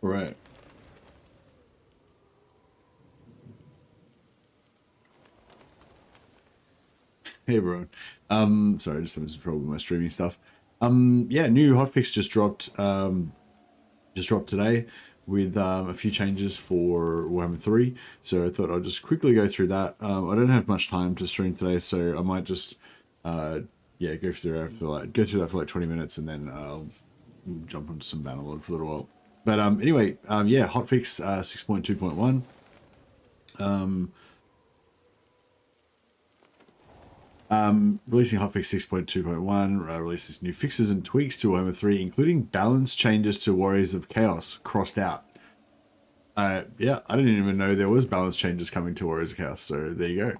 Right. Hey everyone. Sorry, just having some trouble with my streaming stuff. Yeah, new hotfix just dropped today with a few changes for Warhammer 3. So I thought I'd just quickly go through that. I don't have much time to stream today, so I might just yeah, go through that for like 20 minutes and then I'll jump onto some Bannerlord for a little while. But anyway, yeah, hotfix 6.2.1. Releasing hotfix 6.2.1 releases new fixes and tweaks to Warhammer 3, including balance changes to Warriors of Chaos crossed out. Yeah, I didn't even know there was balance changes coming to Warriors of Chaos, so there you go.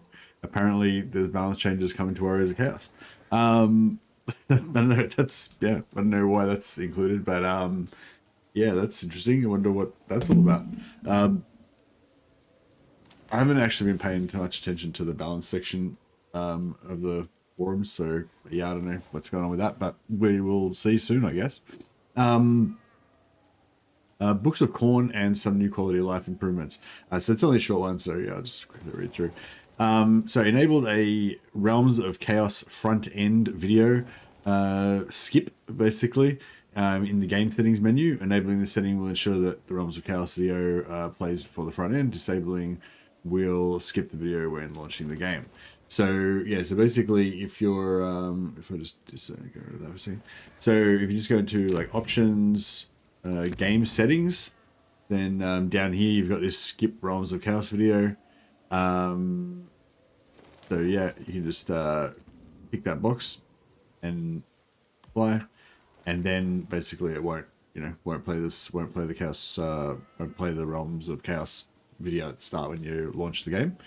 Apparently there's balance changes coming to Warriors of Chaos. I don't know, I don't know why that's included, but yeah, that's interesting. I wonder what that's all about. I haven't actually been paying too much attention to the balance section of the forums, so yeah, I don't know what's going on with that, but we will see soon, I guess. Books of Khorne and some new quality of life improvements. So it's only a short one, so yeah, I'll just quickly read through. So enabled a Realms of Chaos front end video skip, basically, in the game settings menu. Enabling the setting will ensure that the Realms of Chaos video plays before the front end. Disabling will skip the video when launching the game. So yeah, so basically, if you're if I just go to that scene, so if you just go into like options, game settings, then down here you've got this skip Realms of Chaos video. So yeah, you can just pick that box and apply, and then basically it won't play the Chaos, won't play the Realms of Chaos video at the start when you launch the game.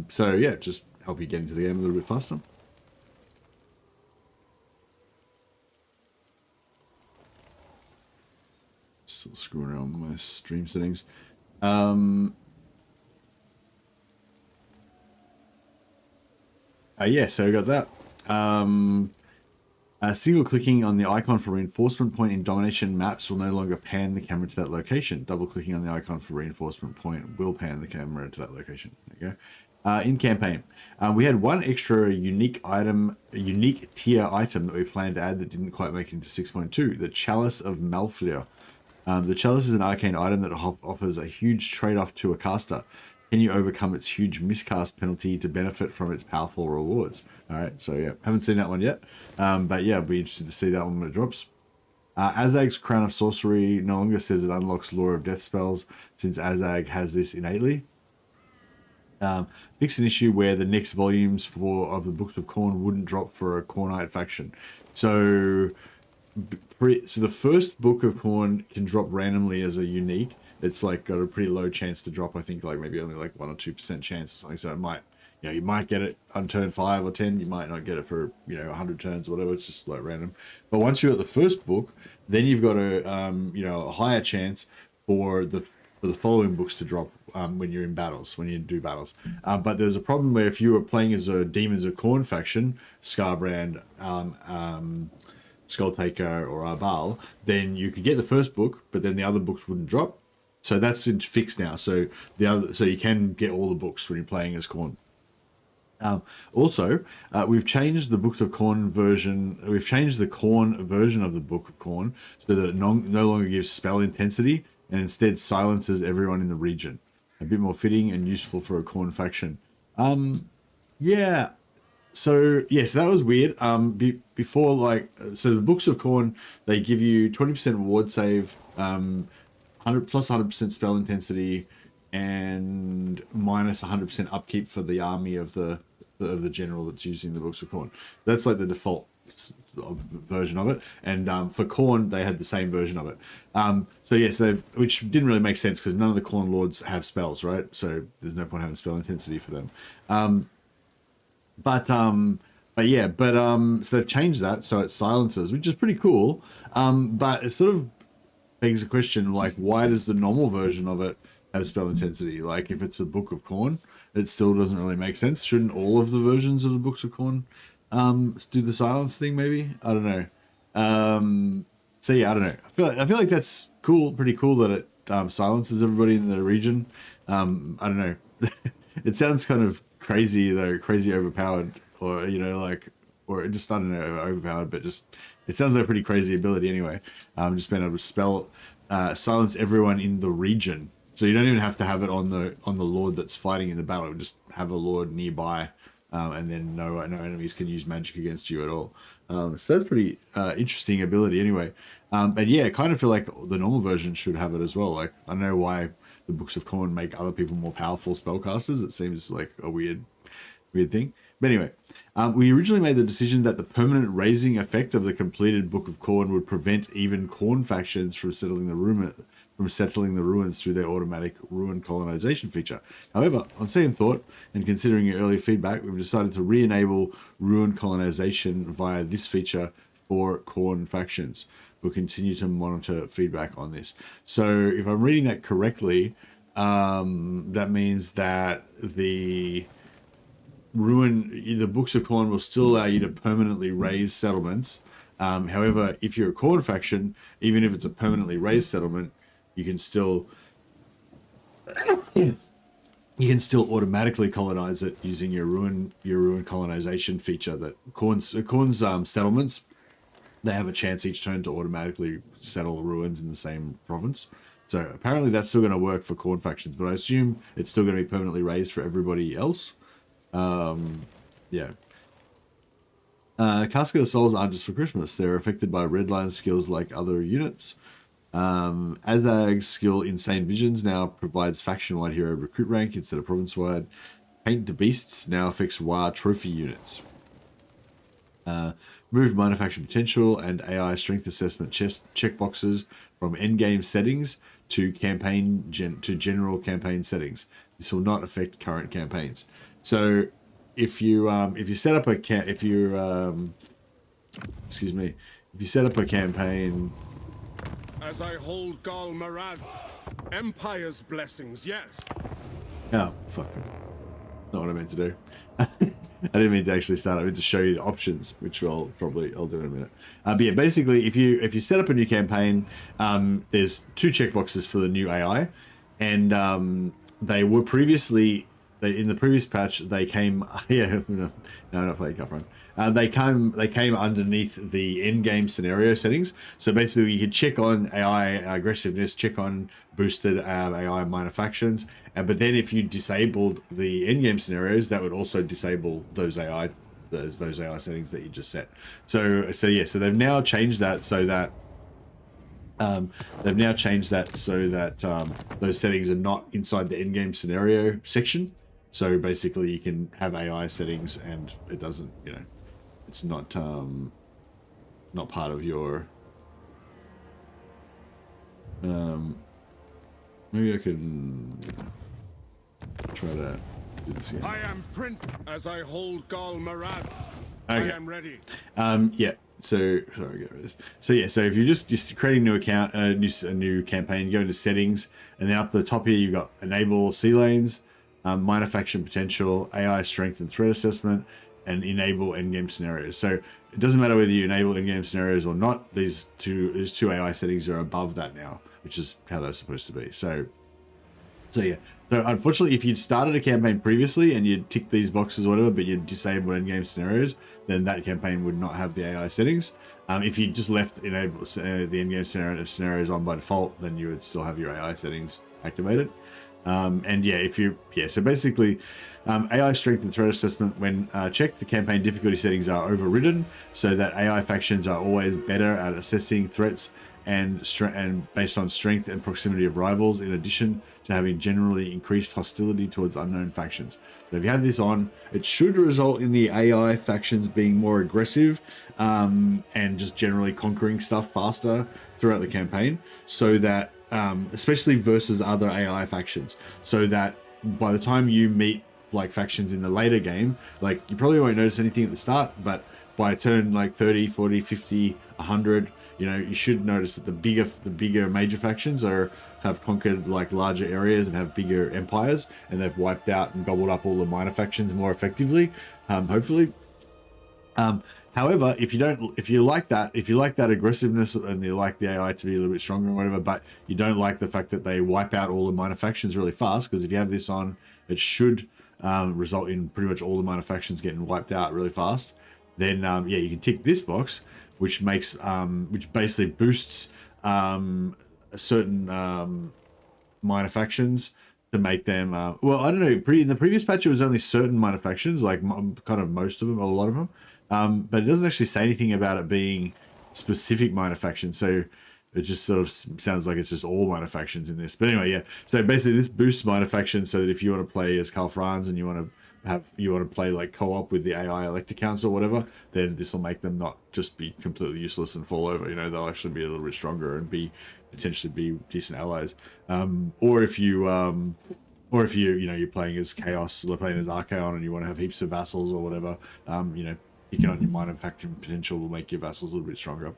So yeah, just help you get into the game a little bit faster. Still screwing around with my stream settings. Yeah, so I got that. Single clicking on the icon for reinforcement point in domination maps will no longer pan the camera to that location. Double clicking on the icon for reinforcement point will pan the camera to that location. There you go. In campaign, we had one extra unique tier item that we planned to add that didn't quite make it into 6.2, the Chalice of Malflier. The Chalice is an arcane item that offers a huge trade-off to a caster. Can you overcome its huge miscast penalty to benefit from its powerful rewards? All right, so yeah, haven't seen that one yet, but yeah, I'll be interested to see that one when it drops. Azag's Crown of Sorcery no longer says it unlocks Lore of Death spells, since Azag has this innately. Fix an issue where the next volumes of the Books of Khorne wouldn't drop for a Khornite faction. So the first Book of Khorne can drop randomly as a unique. It's like got a pretty low chance to drop. I think like maybe only like 1 or 2% chance or something. So it might, you might get it on turn 5 or 10. You might not get it for 100 turns or whatever. It's just like random. But once you're at the first book, then you've got a higher chance for the following books to drop when you're in battles, when you do battles. But there's a problem where if you were playing as a Demons of Khorne faction, Scarbrand, Skulltaker, or Arbal, then you could get the first book, but then the other books wouldn't drop. So that's been fixed now. So you can get all the books when you're playing as Khorne. Also, we've changed the Books of Khorne version. We've changed the Khorne version of the Book of Khorne so that it no longer gives spell intensity and instead silences everyone in the region. A bit more fitting and useful for a Khorne faction. Yeah. So yes, that was weird. Before, so the Books of Khorne, they give you 20% reward save, 100% spell intensity, and minus 100% upkeep for the army of the general that's using the Books of Khorne. That's like the default version of it, and for Khorne they had the same version of it. So yes, which didn't really make sense because none of the Khorne lords have spells, right? So there's no point having spell intensity for them. So they've changed that so it silences, which is pretty cool. But it sort of begs the question, like, why does the normal version of it have spell intensity? Like, if it's a Book of Khorne, it still doesn't really make sense. Shouldn't all of the versions of the Books of Khorne do the silence thing? Maybe, I don't know. So yeah, I don't know. I feel like that's cool, pretty cool that it silences everybody in the region. I don't know. It sounds kind of crazy though, crazy overpowered, or you know, like, or just I don't know, overpowered, but just it sounds like a pretty crazy ability anyway. Just being able to silence everyone in the region, so you don't even have to have it on the lord that's fighting in the battle. Just have a lord nearby, and then no enemies can use magic against you at all. So that's pretty interesting ability anyway. But yeah, I kind of feel like the normal version should have it as well. Like, I don't know why the Books of Khorne make other people more powerful spellcasters. It seems like a weird thing. But anyway, we originally made the decision that the permanent raising effect of the completed Book of Khorne would prevent even Khorne factions from settling the ruins through their automatic ruin colonization feature. However, on second thought and considering your early feedback, we've decided to re-enable ruin colonization via this feature for Khorne factions. We'll continue to monitor feedback on this. So if I'm reading that correctly, that means that the Books of Khorne will still allow you to permanently raise settlements. However, if you're a Khorne faction, even if it's a permanently raised settlement, you can still automatically colonize it using your ruin colonization feature. That Khorne's settlements, they have a chance each turn to automatically settle ruins in the same province. So apparently that's still going to work for Khorne factions, but I assume it's still going to be permanently raised for everybody else. Yeah. Casket of Souls aren't just for Christmas. They're affected by redline skills like other units. Azag's skill Insane Visions now provides faction-wide hero recruit rank instead of province-wide. Paint to Beasts now affects WAR trophy units. Move minor faction potential and AI strength assessment checkboxes from endgame settings to general campaign settings. This will not affect current campaigns. So if you set up a campaign. As I hold Gal Maraz, Empire's blessings, yes. Oh, fuck. Not what I meant to do. I didn't mean to actually start. I meant to show you the options, which I'll do in a minute. But yeah, basically, if you set up a new campaign, there's 2 checkboxes for the new AI, and they were previously in the previous patch. They came, no, not playing Cup Run. They came underneath the end-game scenario settings. So basically, you could check on AI aggressiveness, check on boosted AI minor factions, but then if you disabled the end-game scenarios, that would also disable those AI settings that you just set. So they've now changed that so that those settings are not inside the end-game scenario section. So basically, you can have AI settings, and it doesn't, it's not part of your. Maybe I can try to do this again. I am Prince as I hold Gal Maraz. Okay. I am ready. Yeah. So sorry, get rid of this. So yeah. So if you just create a new account, a new campaign, go into settings, and then up the top here you've got enable sea lanes, minor faction potential, AI strength and threat assessment, and enable endgame scenarios. So it doesn't matter whether you enable endgame scenarios or not. These two AI settings are above that now, which is how they're supposed to be. So yeah. So unfortunately, if you'd started a campaign previously and you'd tick these boxes or whatever, but you'd disable endgame scenarios, then that campaign would not have the AI settings. If you just left enable the endgame scenarios on by default, then you would still have your AI settings activated. And yeah, so basically, AI strength and threat assessment, when checked, the campaign difficulty settings are overridden so that AI factions are always better at assessing threats and based on strength and proximity of rivals, in addition to having generally increased hostility towards unknown factions. So if you have this on, it should result in the AI factions being more aggressive and just generally conquering stuff faster throughout the campaign, so that especially versus other AI factions, so that by the time you meet like factions in the later game, like you probably won't notice anything at the start, but by turn like 30, 40, 50, 100, you should notice that the bigger major factions have conquered like larger areas and have bigger empires, and they've wiped out and gobbled up all the minor factions more effectively, hopefully. However, if you like that aggressiveness and you like the AI to be a little bit stronger or whatever, but you don't like the fact that they wipe out all the minor factions really fast, because if you have this on, it should result in pretty much all the minor factions getting wiped out really fast. Then yeah, you can tick this box, which makes which basically boosts certain minor factions to make them well, I don't know, in the previous patch it was only certain minor factions, like kind of most of them, a lot of them, but it doesn't actually say anything about it being specific minor factions, so it just sort of sounds like it's just all minor factions in this. But anyway, yeah, so basically this boosts minor factions, so that if you want to play as Karl Franz and you want to play like co-op with the AI Elector Counts or whatever, then this will make them not just be completely useless and fall over. You know, they'll actually be a little bit stronger and be potentially be decent allies. Or if you you know, you're playing as Chaos, or playing as Archaon, and you want to have heaps of vassals or whatever, you know, picking on your minor faction potential will make your vassals a little bit stronger.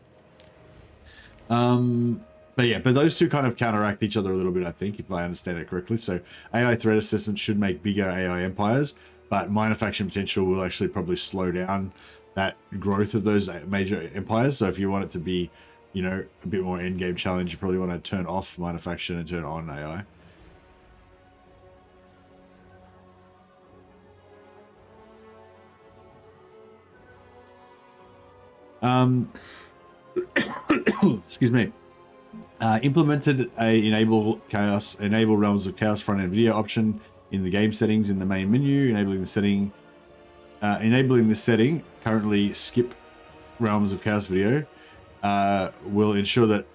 But yeah, but those two kind of counteract each other a little bit, I think, if I understand it correctly. So AI threat assessment should make bigger AI empires, but minor faction potential will actually probably slow down that growth of those major empires. So if you want it to be, you know, a bit more end game challenge, you probably want to turn off minor faction and turn on AI. Excuse me. Implemented a enable realms of chaos front end video option in the game settings in the main menu. Enabling the setting currently skip realms of chaos video will ensure that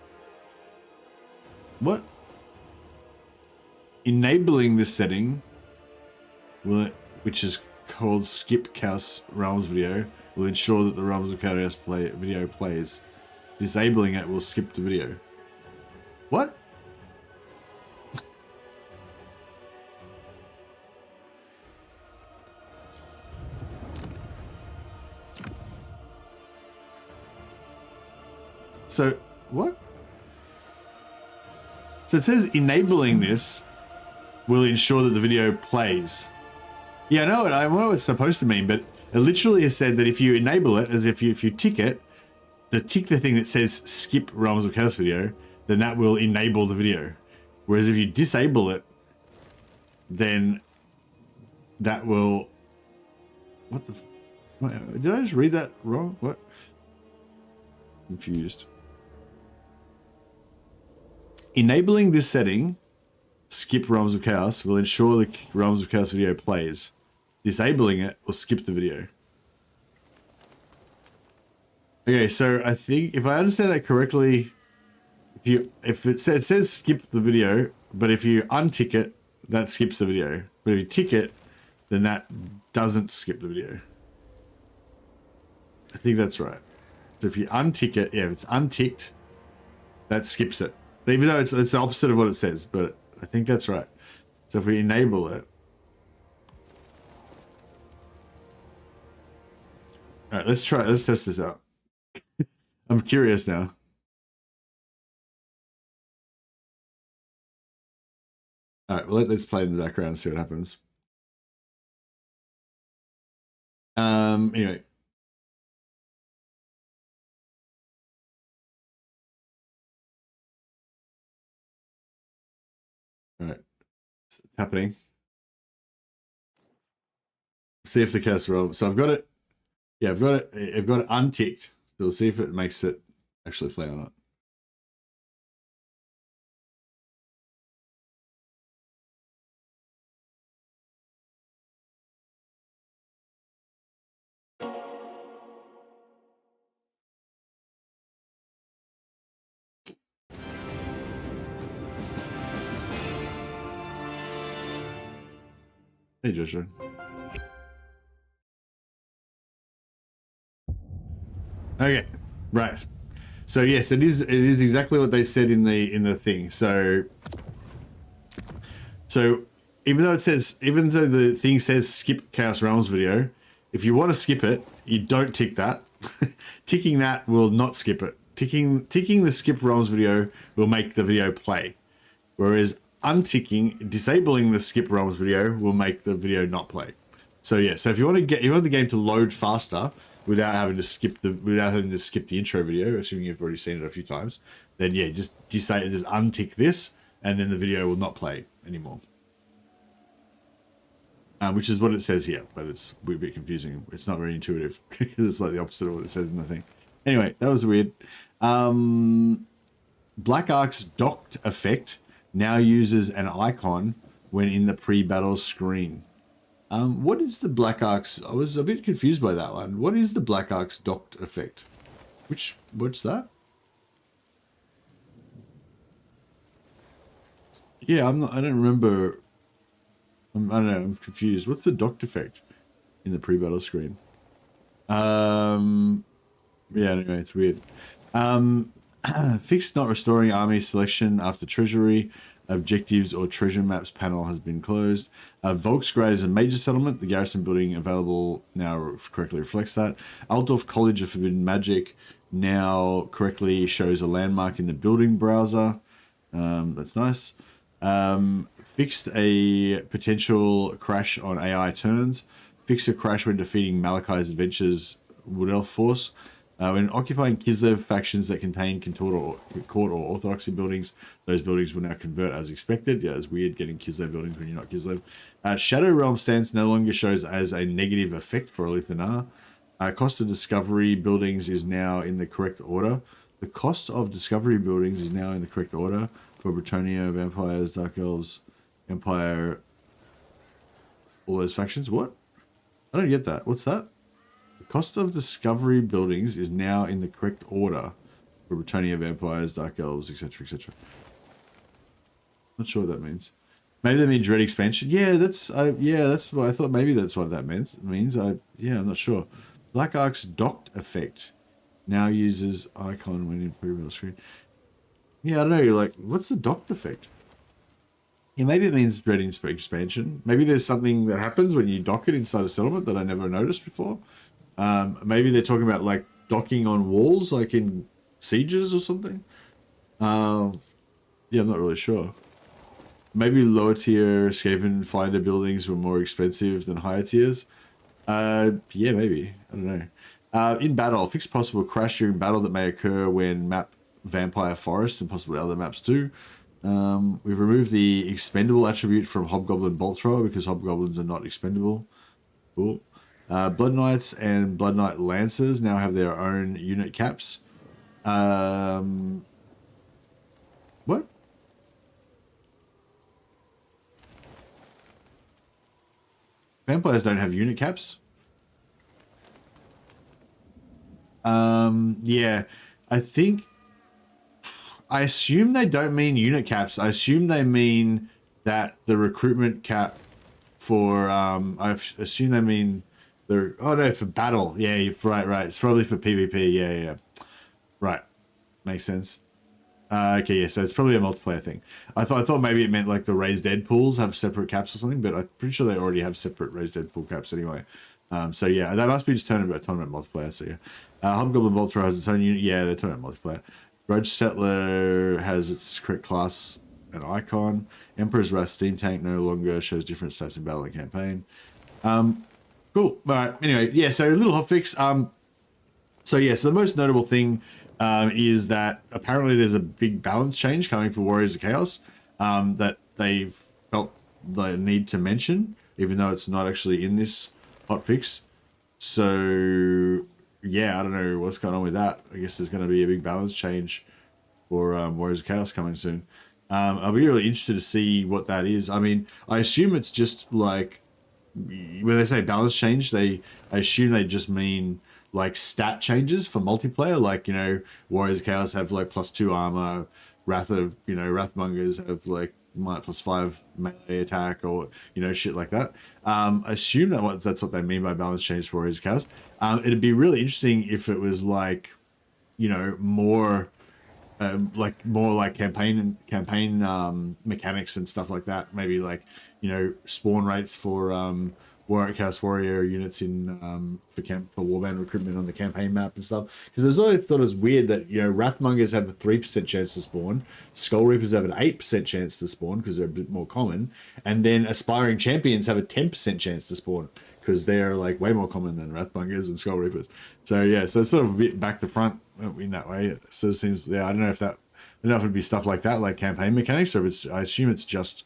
enabling this setting which is called skip chaos realms video, will ensure that the realms of chaos video plays. Disabling it will skip the video. What? So, what? So it says enabling this will ensure that the video plays. Yeah, I know what it's supposed to mean, but it literally has said that if you enable it, as if you tick it, the thing that says skip realms of chaos video, then that will enable the video. Whereas if you disable it, then that will... What the... Did I just read that wrong? What? Confused. Enabling this setting, skip realms of chaos, will ensure the realms of chaos video plays. Disabling it will skip the video. Okay, so I think if I understand that correctly, if it says skip the video, but if you untick it, that skips the video. But if you tick it, then that doesn't skip the video. I think that's right. So if you untick it, yeah, if it's unticked, that skips it. Even though it's the opposite of what it says, but I think that's right. So if we enable it. All right, let's test this out. I'm curious now. All right, well, let's play in the background and see what happens. Anyway. All right, it's happening. See if the chaos roll. So I've got it. Yeah, I've got it unticked. So we'll see if it makes it actually play or not. Hey, Joshua. Okay, right. So yes, it is exactly what they said in the thing. So even though the thing says skip Chaos Realms video, if you want to skip it, you don't tick that. Ticking that will not skip it. Ticking the skip Realms video will make the video play. Whereas disabling the skip Realms video will make the video not play. So yeah, so if you want the game to load faster, without having to skip the intro video, assuming you've already seen it a few times, then yeah, just untick this, and then the video will not play anymore. Which is what it says here, but it's a bit confusing. It's not very intuitive because it's like the opposite of what it says in the thing. Anyway, that was weird. Black Ark's docked effect now uses an icon when in the pre-battle screen. What is the Black Ark's? I was a bit confused by that one. What is the Black Ark's docked effect? What's that? Yeah, I don't remember. I don't know, I'm confused. What's the docked effect in the pre-battle screen? Yeah, anyway, it's weird. Fixed not restoring army selection after treasury. Objectives or treasure maps panel has been closed. Volksgrad is a major settlement. The garrison building available now correctly reflects that. Altdorf College of Forbidden Magic now correctly shows a landmark in the building browser. That's nice. Fixed a potential crash on AI turns. Fixed a crash when defeating Malachi's Adventures Wood Elf force. When occupying Kislev factions that contain court or orthodoxy buildings, those buildings will now convert as expected. Yeah, it's weird getting Kislev buildings when you're not Kislev. Shadow Realm stance no longer shows as a negative effect for Elithanar. Cost of discovery buildings is now in the correct order. The cost of discovery buildings is now in the correct order for Bretonnia, Vampires, Dark Elves, Empire, all those factions. What? I don't get that. What's that? The cost of discovery buildings is now in the correct order for Bretonnia, Vampires, Dark Elves, etc., etc. Not sure what that means. Maybe that means Dread expansion. Yeah, that's what I thought. Maybe that's what that means. I'm not sure. Black Ark's docked effect now uses icon when in pre-battle screen. Yeah, I don't know. Like, what's the docked effect? Yeah, maybe it means Dread expansion. Maybe there's something that happens when you dock it inside a settlement that I never noticed before. Maybe they're talking about like docking on walls, like in sieges or something. Yeah, I'm not really sure. Maybe lower tier Skaven finder buildings were more expensive than higher tiers. Yeah, maybe. I don't know. In battle, fix possible crash during battle that may occur when map Vampire Forest and possibly other maps too. We've removed the expendable attribute from Hobgoblin Bolt Thrower because Hobgoblins are not expendable. Cool. Blood Knights and Blood Knight Lancers now have their own unit caps. What? Vampires don't have unit caps? Yeah, I assume they don't mean unit caps. I assume they mean that the recruitment cap for, I assume they mean the, oh no, for battle. Yeah, you're right. It's probably for PvP. Yeah. Right. Makes sense. Okay, yeah, so it's probably a multiplayer thing. I thought maybe it meant like the Raised Dead pools have separate caps or something, but I'm pretty sure they already have separate Raised Dead pool caps anyway. So yeah, that must be just tournament multiplayer. So yeah, Hobgoblin Voltra has its own unit. Yeah, they're tournament multiplayer. Grudge Settler has its correct class and icon. Emperor's Wrath Steam Tank no longer shows different stats in battle and campaign. Cool. All right. Anyway, yeah. So a little hotfix. So the most notable thing is that apparently there's a big balance change coming for Warriors of Chaos that they've felt the need to mention, even though it's not actually in this hotfix. So yeah, I don't know what's going on with that. I guess there's going to be a big balance change for Warriors of Chaos coming soon. I'll be really interested to see what that is. I mean, I assume it's just like when they say balance change, I assume they just mean like stat changes for multiplayer. Like, you know, Warriors of Chaos have like +2 armor. Wrathmongers have like +5 melee attack, or shit like that. I assume that's what they mean by balance change for Warriors of Chaos. It'd be really interesting if it was like, more like campaign mechanics and stuff like that. Maybe like, spawn rates for Chaos Warrior units in for Warband recruitment on the campaign map and stuff. Because I always thought it was weird that Wrathmongers have a 3% chance to spawn, Skull Reapers have an 8% chance to spawn because they're a bit more common, and then Aspiring Champions have a 10% chance to spawn because they're like way more common than Wrathbungers and Skull Reapers. So yeah, so it's sort of a bit back to front in that way. It sort of seems, yeah, I don't know if it'd be stuff like that, like campaign mechanics, or if it's, I assume it's just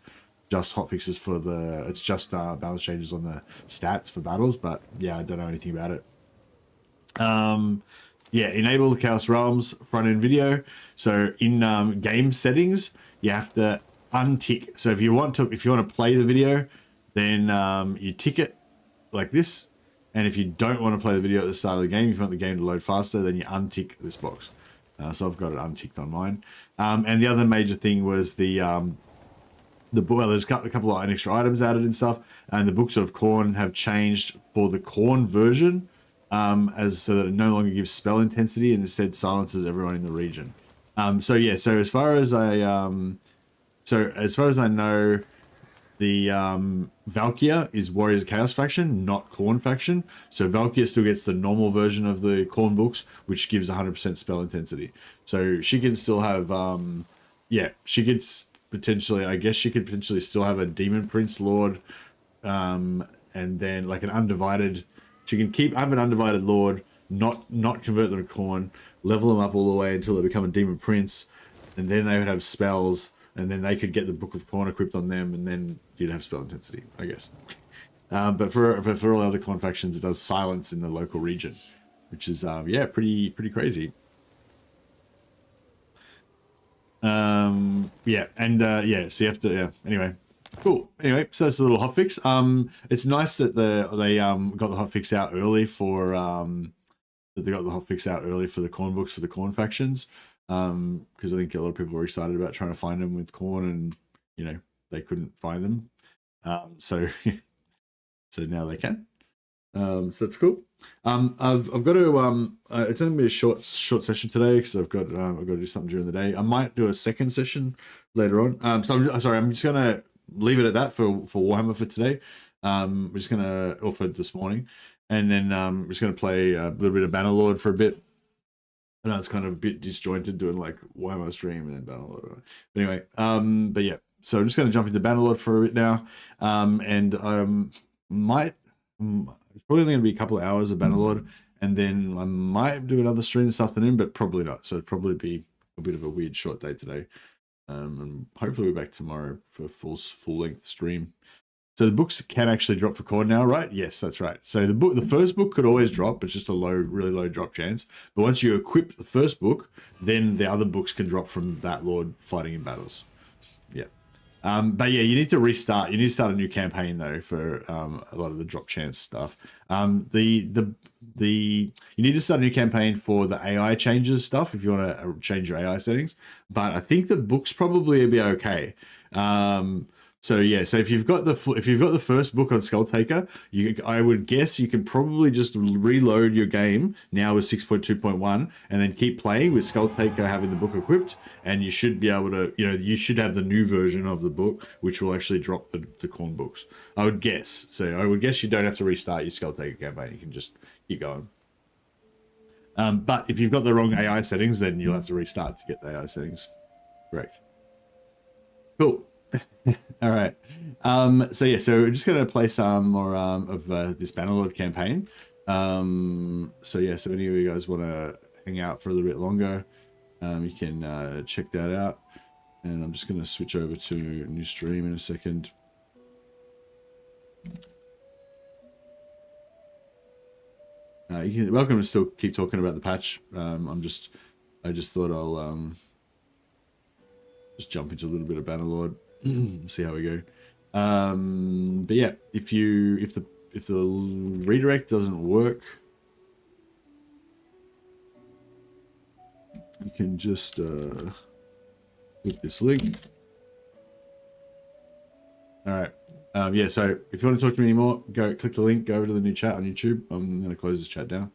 hotfixes for it's just balance changes on the stats for battles, but yeah, I don't know anything about it. Yeah, enable the Chaos Realms front end video. So in game settings, you have to untick. So if you want to play the video, then you tick it like this. And if you don't want to play the video at the start of the game, if you want the game to load faster, then you untick this box. So I've got it unticked on mine. And the other major thing was the well, there's a couple of extra items added and stuff, and the Books of Khorne have changed for the Khorne version, so that it no longer gives spell intensity and instead silences everyone in the region. So yeah, so as far as I know, the Valkyr is Warriors of Chaos faction, not Khorne faction. So Valkyr still gets the normal version of the Khorne books, which gives 100% spell intensity. So she can still have, yeah, she could potentially, I guess she could potentially still have a Demon Prince Lord, and then like an undivided. She can have an undivided Lord, not convert them to Khorne, level them up all the way until they become a Demon Prince, and then they would have spells, and then they could get the Book of Khorne equipped on them, and then you'd have spell intensity, I guess. But for all other Khorne factions, it does silence in the local region, which is yeah, pretty crazy. Yeah, and yeah, so you have to, yeah, anyway. Cool. Anyway, so that's a little hotfix. It's nice that they got the hotfix out early for the Khorne books for the Khorne factions. Because I think a lot of people were excited about trying to find them with Khorne, and you know, they couldn't find them. So so now they can. So that's cool. I've got to it's only be a short session today because I've got to do something during the day. I might do a second session later on. So I'm just gonna leave it at that for Warhammer for today. We're just gonna, or for this morning, and then we're just gonna play a little bit of Bannerlord for a bit. I know it's kind of a bit disjointed doing like Warhammer stream and then Bannerlord. But anyway, but yeah, so I'm just gonna jump into Bannerlord for a bit now, and it's probably only gonna be a couple of hours of Bannerlord, and then I might do another stream this afternoon, but probably not. So it'd probably be a bit of a weird short day today. And hopefully we're back tomorrow for a full length stream. So the books can actually drop for Khorne now, right? Yes, that's right. So the first book could always drop, but it's just a really low drop chance. But once you equip the first book, then the other books can drop from that Lord fighting in battles. Yeah. But yeah, you need to restart. You need to start a new campaign though for a lot of the drop chance stuff. You need to start a new campaign for the AI changes stuff if you want to change your AI settings. But I think the books probably will be okay. So yeah, so if you've got the first book on Skulltaker, I would guess you can probably just reload your game now with 6.2.1 and then keep playing with Skulltaker having the book equipped, and you should be able to, you should have the new version of the book, which will actually drop the Khorne books. I would guess. So I would guess you don't have to restart your Skulltaker campaign. You can just keep going. But if you've got the wrong AI settings, then you'll have to restart to get the AI settings correct. Cool. All right. So yeah, so we're just going to play some more of this Bannerlord campaign. So yeah, so if any of you guys want to hang out for a little bit longer, you can check that out. And I'm just going to switch over to a new stream in a second. You're welcome to still keep talking about the patch. I just thought I'll just jump into a little bit of Bannerlord. See how we go. But yeah, if the redirect doesn't work, you can just click this link. All right. Yeah, so if you want to talk to me anymore, go click the link, go over to the new chat on YouTube. I'm going to close this chat down.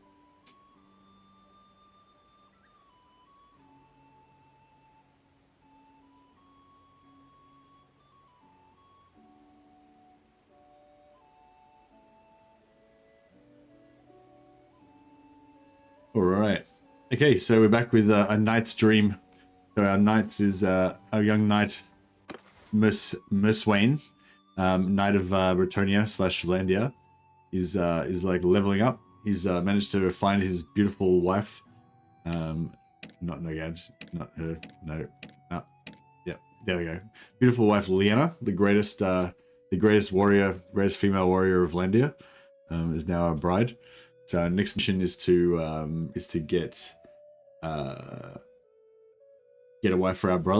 All right. Okay, so we're back with a knight's dream. So our knights is our young knight, Merswain, knight of Bretonia / Landia. is like leveling up. He's managed to find his beautiful wife. Not Nogad, not her. No, yeah, there we go. Beautiful wife Lyanna, the greatest warrior, greatest female warrior of Landia, is now our bride. So our next mission is to get a wife for our brother.